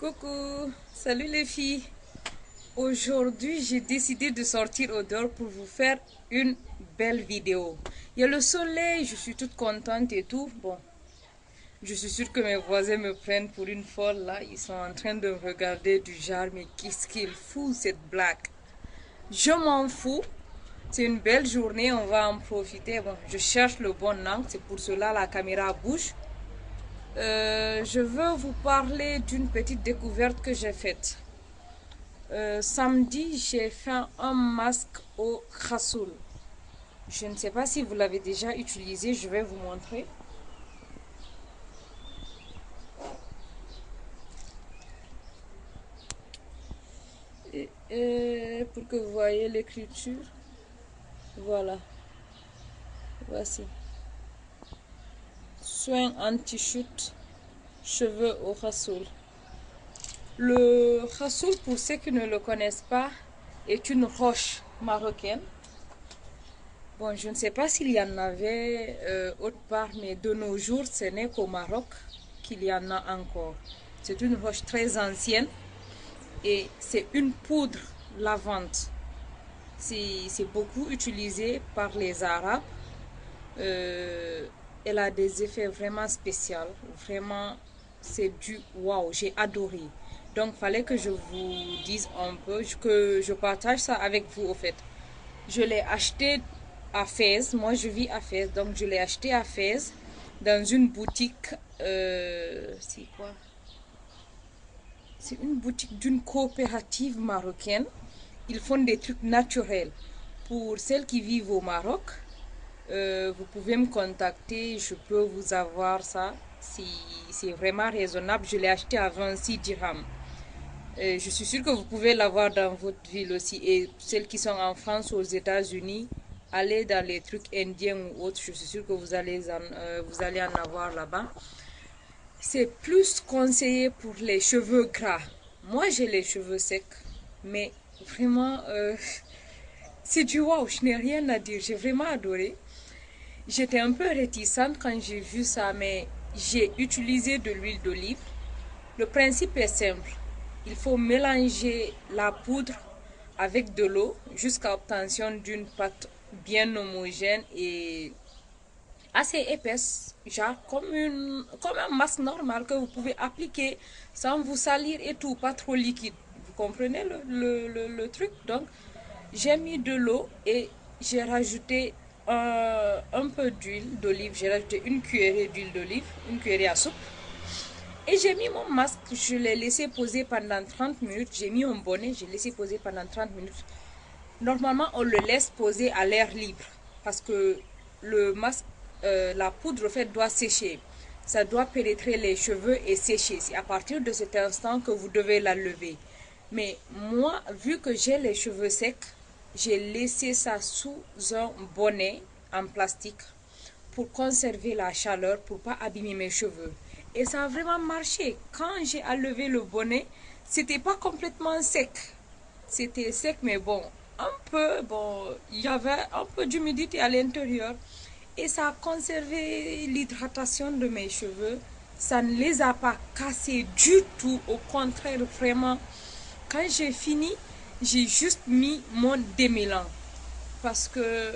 Coucou, salut les filles. Aujourd'hui, j'ai décidé de sortir au dehors pour vous faire une belle vidéo. Il y a le soleil, je suis toute contente et tout. Bon, je suis sûre que mes voisins me prennent pour une folle là. Ils sont en train de me regarder du genre, mais qu'est-ce qu'il fout cette blague? Je m'en fous. C'est une belle journée, on va en profiter. Bon, je cherche le bon angle, c'est pour cela la caméra bouge. Je veux vous parler d'une petite découverte que j'ai faite. Samedi, j'ai fait un masque au Khassoul. Je ne sais pas si vous l'avez déjà utilisé, je vais vous montrer. Pour que vous voyez l'écriture. Voilà, voici. Soin anti-chute, cheveux au Khassoul. Le Khassoul, pour ceux qui ne le connaissent pas, est une roche marocaine. Bon, je ne sais pas s'il y en avait autre part, mais de nos jours, ce n'est qu'au Maroc qu'il y en a encore. C'est une roche très ancienne et c'est une poudre lavante. C'est beaucoup utilisé par les Arabes. Elle a des effets vraiment spéciaux. Vraiment, c'est du waouh, j'ai adoré. Donc, fallait que je vous dise un peu, que je partage ça avec vous au fait. Je l'ai acheté à Fès. Moi, je vis à Fès. Donc, je l'ai acheté à Fès dans une boutique. C'est quoi? C'est une boutique d'une coopérative marocaine. Ils font des trucs naturels. Pour celles qui vivent au Maroc, vous pouvez me contacter. Je peux vous avoir ça. Si c'est vraiment raisonnable. Je l'ai acheté à 26 dirhams. Je suis sûre que vous pouvez l'avoir dans votre ville aussi. Et celles qui sont en France ou aux États-Unis, allez dans les trucs indiens ou autres. Je suis sûre que vous allez en avoir là-bas. C'est plus conseillé pour les cheveux gras. Moi, j'ai les cheveux secs, mais vraiment, c'est du wow. Je n'ai rien à dire. J'ai vraiment adoré. J'étais un peu réticente quand j'ai vu ça, mais j'ai utilisé de l'huile d'olive. Le principe est simple. Il faut mélanger la poudre avec de l'eau jusqu'à l'obtention d'une pâte bien homogène et assez épaisse, genre comme un masque normal que vous pouvez appliquer sans vous salir et tout, pas trop liquide. Vous comprenez le truc? Donc, j'ai mis de l'eau et j'ai rajouté un peu d'huile d'olive. J'ai rajouté une cuillerée d'huile d'olive, une cuillerée à soupe. Et j'ai mis mon masque, je l'ai laissé poser pendant 30 minutes. J'ai mis un bonnet, j'ai laissé poser pendant 30 minutes. Normalement, on le laisse poser à l'air libre parce que le masque, la poudre, en fait, doit sécher. Ça doit pénétrer les cheveux et sécher. C'est à partir de cet instant que vous devez la lever. Mais moi, vu que j'ai les cheveux secs, j'ai laissé ça sous un bonnet en plastique pour conserver la chaleur, pour pas abîmer mes cheveux. Et ça a vraiment marché. Quand j'ai enlevé le bonnet, c'était pas complètement sec. C'était sec, mais bon, il y avait un peu d'humidité à l'intérieur. Et ça a conservé l'hydratation de mes cheveux. Ça ne les a pas cassés du tout. Au contraire, vraiment, quand j'ai fini, j'ai juste mis mon démêlant parce que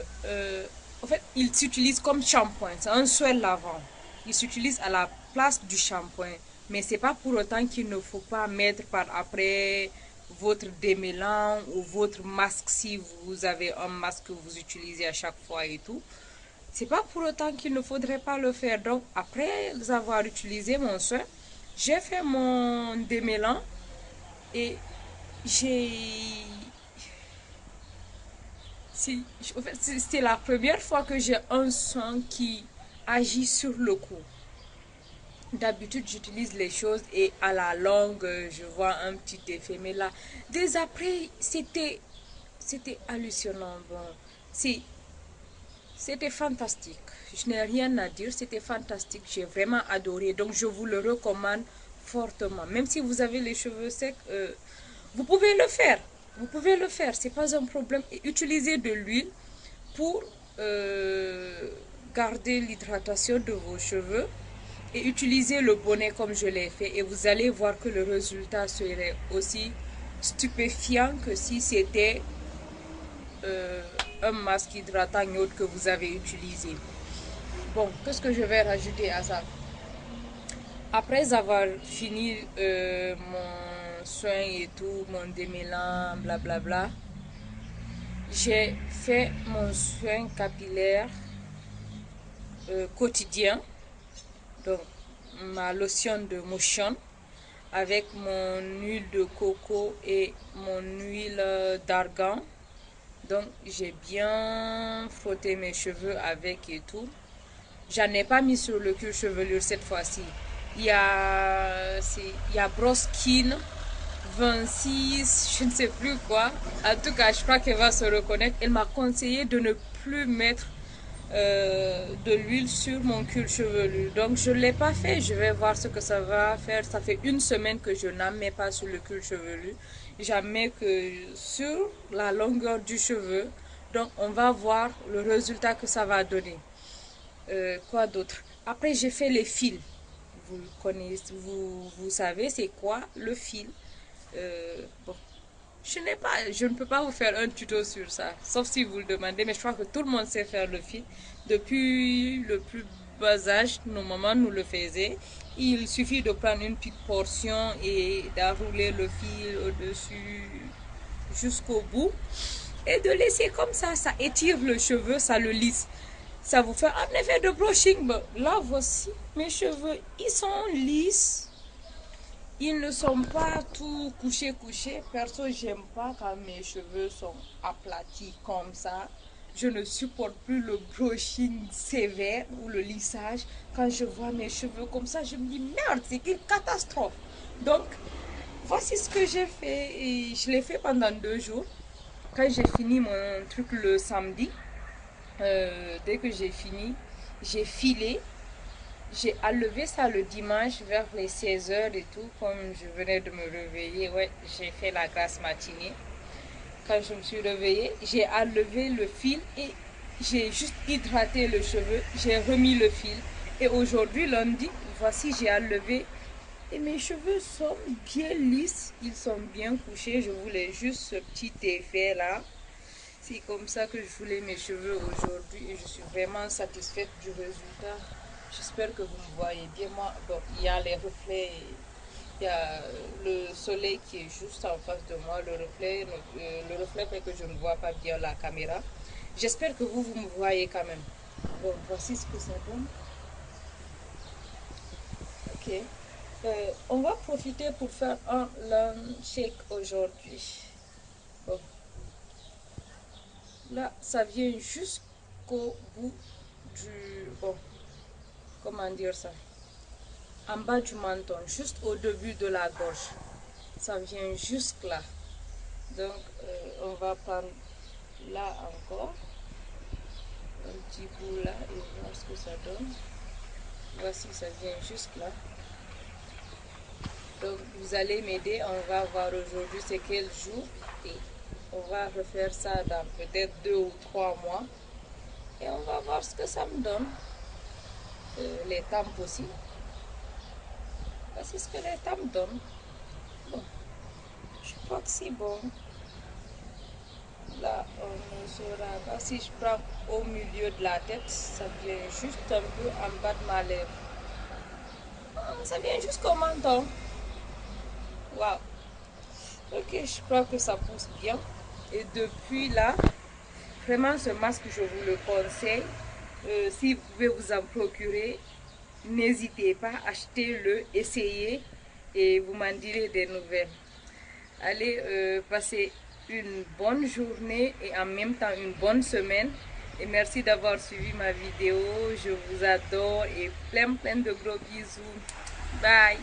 en fait il s'utilise comme shampoing, c'est un soin lavant, il s'utilise à la place du shampoing, mais c'est pas pour autant qu'il ne faut pas mettre par après votre démêlant ou votre masque si vous avez un masque que vous utilisez à chaque fois et tout. C'est pas pour autant qu'il ne faudrait pas le faire. Donc après avoir utilisé mon soin, j'ai fait mon démêlant et j'ai si, en fait, c'était la première fois que j'ai un son qui agit sur le cou. D'habitude, j'utilise les choses et à la longue, je vois un petit effet. Mais là, dès après, c'était hallucinant. Bon, c'était fantastique. Je n'ai rien à dire, c'était fantastique. J'ai vraiment adoré. Donc, je vous le recommande fortement. Même si vous avez les cheveux secs, vous pouvez le faire. Vous pouvez le faire, c'est pas un problème. Et utilisez de l'huile pour garder l'hydratation de vos cheveux et utilisez le bonnet comme je l'ai fait et vous allez voir que le résultat serait aussi stupéfiant que si c'était un masque hydratant neutre que vous avez utilisé. Bon, qu'est-ce que je vais rajouter à ça? Après avoir fini mon soin et tout, mon démêlant, blablabla, j'ai fait mon soin capillaire quotidien. Donc, ma lotion de motion avec mon huile de coco et mon huile d'argan. Donc, j'ai bien frotté mes cheveux avec et tout. J'en ai pas mis sur le cuir chevelure cette fois-ci. Il y a Broskin 26, je ne sais plus quoi. En tout cas, je crois qu'elle va se reconnaître. Elle m'a conseillé de ne plus mettre de l'huile sur mon cuir chevelu. Donc, je ne l'ai pas fait. Je vais voir ce que ça va faire. Ça fait une semaine que je n'en mets pas sur le cuir chevelu. J'en mets que sur la longueur du cheveu. Donc, on va voir le résultat que ça va donner. Quoi d'autre? Après, j'ai fait les fils. Vous connaissez, vous savez c'est quoi le fil. Bon, je ne peux pas vous faire un tuto sur ça, sauf si vous le demandez, mais je crois que tout le monde sait faire le fil. Depuis le plus bas âge, nos mamans nous le faisaient. Il suffit de prendre une petite portion et d'enrouler le fil au-dessus jusqu'au bout et de laisser comme ça étire le cheveu, ça le lisse. Ça vous fait un effet de brushing. Là, voici mes cheveux, ils sont lisses. Ils ne sont pas tout couchés. Perso, j'aime pas quand mes cheveux sont aplatis comme ça. Je ne supporte plus le brushing sévère ou le lissage. Quand je vois mes cheveux comme ça, je me dis merde, c'est une catastrophe. Donc, voici ce que j'ai fait. Et je l'ai fait pendant 2 jours. Quand j'ai fini mon truc le samedi, dès que j'ai fini, j'ai filé. J'ai enlevé ça le dimanche vers les 16h et tout, comme je venais de me réveiller. Ouais, j'ai fait la grasse matinée. Quand je me suis réveillée, j'ai enlevé le fil et j'ai juste hydraté le cheveu. J'ai remis le fil. Et aujourd'hui, lundi, voici, j'ai enlevé. Et mes cheveux sont bien lisses. Ils sont bien couchés. Je voulais juste ce petit effet là. C'est comme ça que je voulais mes cheveux aujourd'hui. Et je suis vraiment satisfaite du résultat. J'espère que vous me voyez bien. Moi, bon, il y a les reflets, il y a le soleil qui est juste en face de moi. Le reflet fait que je ne vois pas bien la caméra. J'espère que vous me voyez quand même. Bon, voici ce que ça donne. Ok. On va profiter pour faire un long shake aujourd'hui. Bon. Là, ça vient jusqu'au bout du... Bon, comment dire ça? En bas du menton, juste au début de la gorge. Ça vient jusque là. Donc, on va prendre là encore. Un petit bout là et voir ce que ça donne. Voici, ça vient jusque là. Donc, vous allez m'aider. On va voir aujourd'hui c'est quel jour. Et on va refaire ça dans peut-être 2 ou 3 mois. Et on va voir ce que ça me donne. Les tempes aussi. Voici ce que les tempes donnent. Bon, je crois que c'est bon. Là, on ne saura pas. Si je prends au milieu de la tête, ça vient juste un peu en bas de ma lèvre. Ça vient jusqu'au menton. Waouh. Ok, je crois que ça pousse bien. Et depuis là, vraiment ce masque, je vous le conseille. Si vous pouvez vous en procurer, n'hésitez pas, achetez-le, essayez et vous m'en direz des nouvelles. Allez, passez une bonne journée et en même temps une bonne semaine. Et merci d'avoir suivi ma vidéo. Je vous adore et plein de gros bisous. Bye.